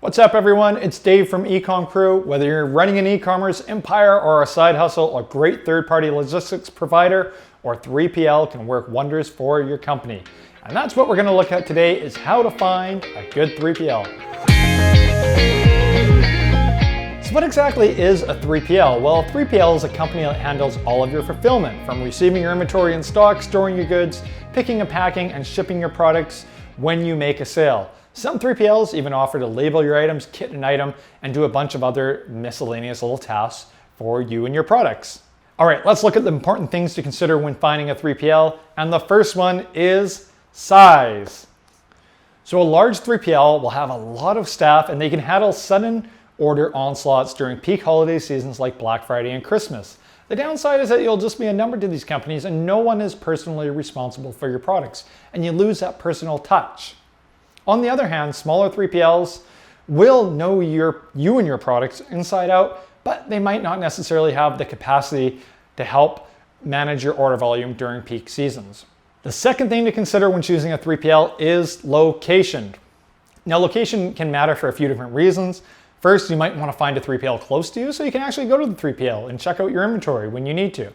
What's up everyone, it's Dave from Ecom Crew. Whether you're running an e-commerce empire or a side hustle, a great third-party logistics provider, or 3PL can work wonders for your company. And that's what we're gonna look at today, is how to find a good 3PL. So what exactly is a 3PL? Well, a 3PL is a company that handles all of your fulfillment, from receiving your inventory in stock, storing your goods, picking and packing, and shipping your products when you make a sale. Some 3PLs even offer to label your items, kit an item, and do a bunch of other miscellaneous little tasks for you and your products. All right, let's look at the important things to consider when finding a 3PL. And the first one is size. So a large 3PL will have a lot of staff and they can handle sudden order onslaughts during peak holiday seasons like Black Friday and Christmas. The downside is that you'll just be a number to these companies and no one is personally responsible for your products, and you lose that personal touch. On the other hand, smaller 3PLs will know you and your products inside out, but they might not necessarily have the capacity to help manage your order volume during peak seasons. The second thing to consider when choosing a 3PL is location. Now, location can matter for a few different reasons. First, you might want to find a 3PL close to you so you can actually go to the 3PL and check out your inventory when you need to.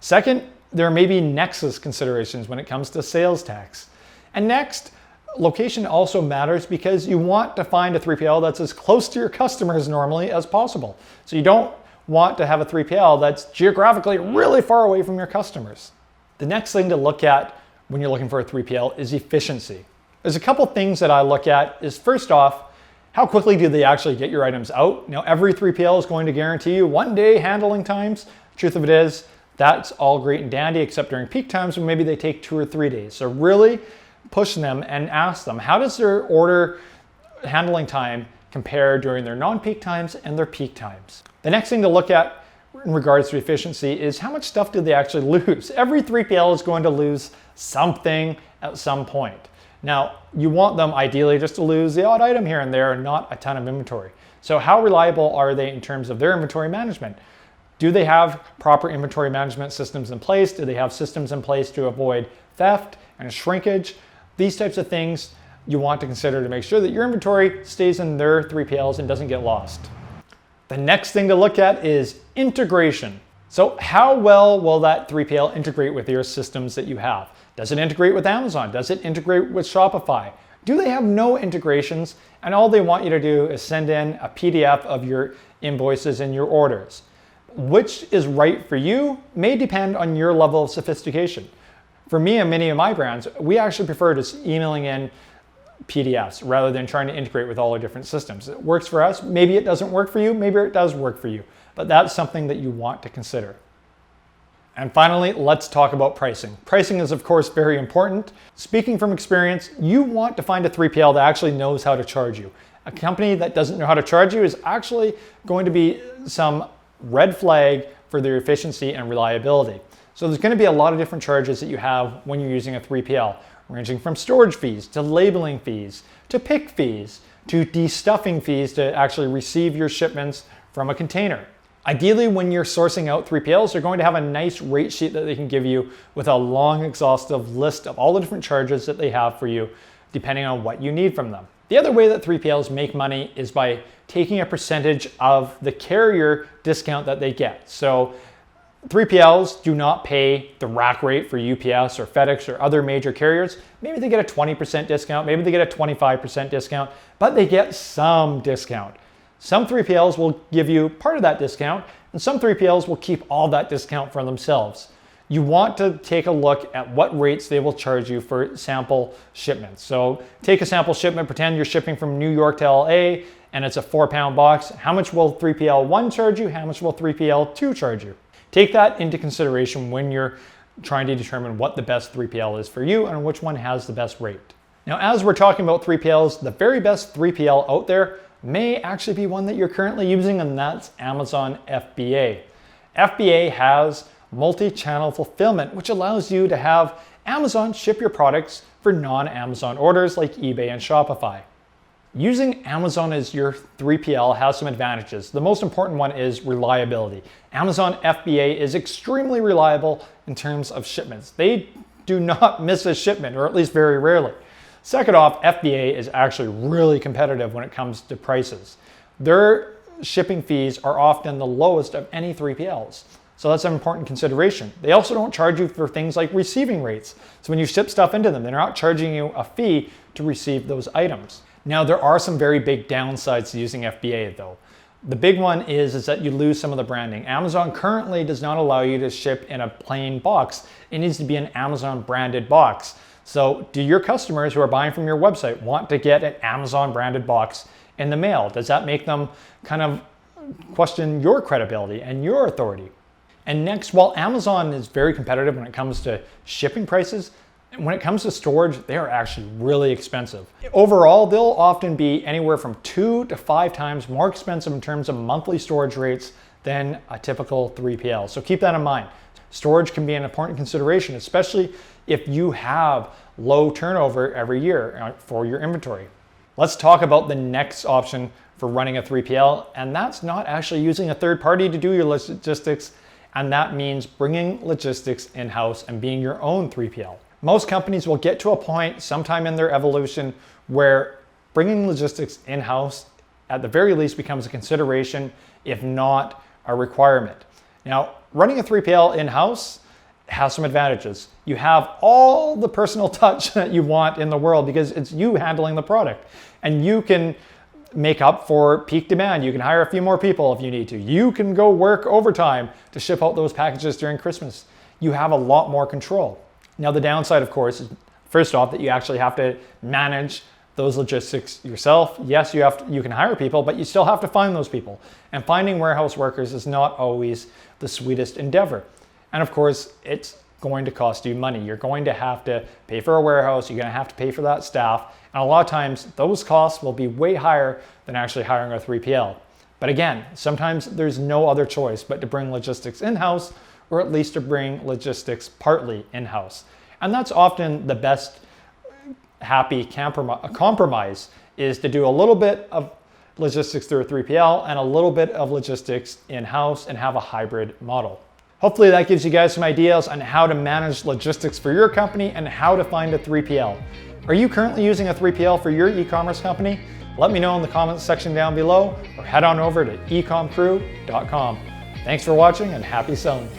Second, there may be nexus considerations when it comes to sales tax. And next, location also matters because you want to find a 3PL that's as close to your customers normally as possible. So you don't want to have a 3PL that's geographically really far away from your customers. The next thing to look at when you're looking for a 3PL is efficiency. There's a couple things that I look at. Is first off, how quickly do they actually get your items out? Now, every 3PL is going to guarantee you 1 day handling times. Truth of it is, that's all great and dandy, except during peak times when maybe they take 2 or 3 days. So really push them and ask them, how does their order handling time compare during their non-peak times and their peak times? The next thing to look at in regards to efficiency is how much stuff do they actually lose? Every 3PL is going to lose something at some point. Now, you want them ideally just to lose the odd item here and there, not a ton of inventory. So how reliable are they in terms of their inventory management? Do they have proper inventory management systems in place? Do they have systems in place to avoid theft and shrinkage? These types of things you want to consider to make sure that your inventory stays in their 3PLs and doesn't get lost. The next thing to look at is integration. So how well will that 3PL integrate with your systems that you have? Does it integrate with Amazon? Does it integrate with Shopify? Do they have no integrations and all they want you to do is send in a PDF of your invoices and your orders? Which is right for you may depend on your level of sophistication. For me and many of my brands, we actually prefer just emailing in PDFs rather than trying to integrate with all the different systems. It works for us. Maybe it doesn't work for you. Maybe it does work for you. But that's something that you want to consider. And finally, let's talk about pricing. Pricing is, of course, very important. Speaking from experience, you want to find a 3PL that actually knows how to charge you. A company that doesn't know how to charge you is actually going to be some red flag for their efficiency and reliability. So there's going to be a lot of different charges that you have when you're using a 3PL, ranging from storage fees to labeling fees to pick fees to destuffing fees to actually receive your shipments from a container. Ideally, when you're sourcing out 3PLs, they're going to have a nice rate sheet that they can give you with a long, exhaustive list of all the different charges that they have for you, depending on what you need from them. The other way that 3PLs make money is by taking a percentage of the carrier discount that they get. So 3PLs do not pay the rack rate for UPS or FEDEX or other major carriers. Maybe they get a 20% discount, maybe they get a 25% discount, but they get some discount. Some 3PLs will give you part of that discount, and some 3PLs will keep all that discount for themselves. You want to take a look at what rates they will charge you for sample shipments. So take a sample shipment, pretend you're shipping from New York to LA, and it's a 4-pound box. How much will 3PL 1 charge you? How much will 3PL 2 charge you? Take that into consideration when you're trying to determine what the best 3PL is for you and which one has the best rate. Now, as we're talking about 3PLs, the very best 3PL out there may actually be one that you're currently using, and that's Amazon FBA. FBA has multi-channel fulfillment, which allows you to have Amazon ship your products for non-Amazon orders like eBay and Shopify. Using Amazon as your 3PL has some advantages. The most important one is reliability. Amazon FBA is extremely reliable in terms of shipments. They do not miss a shipment, or at least very rarely. Second off, FBA is actually really competitive when it comes to prices. Their shipping fees are often the lowest of any 3PLs. So that's an important consideration. They also don't charge you for things like receiving rates. So when you ship stuff into them, they're not charging you a fee to receive those items. Now, there are some very big downsides to using FBA though. The big one is that you lose some of the branding. Amazon currently does not allow you to ship in a plain box. It needs to be an Amazon branded box. So do your customers who are buying from your website want to get an Amazon branded box in the mail? Does that make them kind of question your credibility and your authority? And next, while Amazon is very competitive when it comes to shipping prices, when it comes to storage, they are actually really expensive. Overall, they'll often be anywhere from 2 to 5 times more expensive in terms of monthly storage rates than a typical 3PL. So keep that in mind. Storage can be an important consideration, especially if you have low turnover every year for your inventory. Let's talk about the next option for running a 3PL, and that's not actually using a third party to do your logistics, and that means bringing logistics in-house and being your own 3PL. Most companies will get to a point sometime in their evolution where bringing logistics in-house at the very least becomes a consideration, if not a requirement. Now, running a 3PL in-house has some advantages. You have all the personal touch that you want in the world because it's you handling the product, and you can make up for peak demand. You can hire a few more people if you need to. You can go work overtime to ship out those packages during Christmas. You have a lot more control. Now, the downside, of course, is first off that you actually have to manage those logistics yourself. Yes, you can hire people, but you still have to find those people. And finding warehouse workers is not always the sweetest endeavor. And of course, it's going to cost you money. You're going to have to pay for a warehouse. You're going to have to pay for that staff. And a lot of times those costs will be way higher than actually hiring a 3PL. But again, sometimes there's no other choice but to bring logistics in-house, or at least to bring logistics partly in-house. And that's often the best happy compromise, is to do a little bit of logistics through a 3PL and a little bit of logistics in-house and have a hybrid model. Hopefully that gives you guys some ideas on how to manage logistics for your company and how to find a 3PL. Are you currently using a 3PL for your e-commerce company? Let me know in the comments section down below, or head on over to ecomcrew.com. Thanks for watching and happy selling.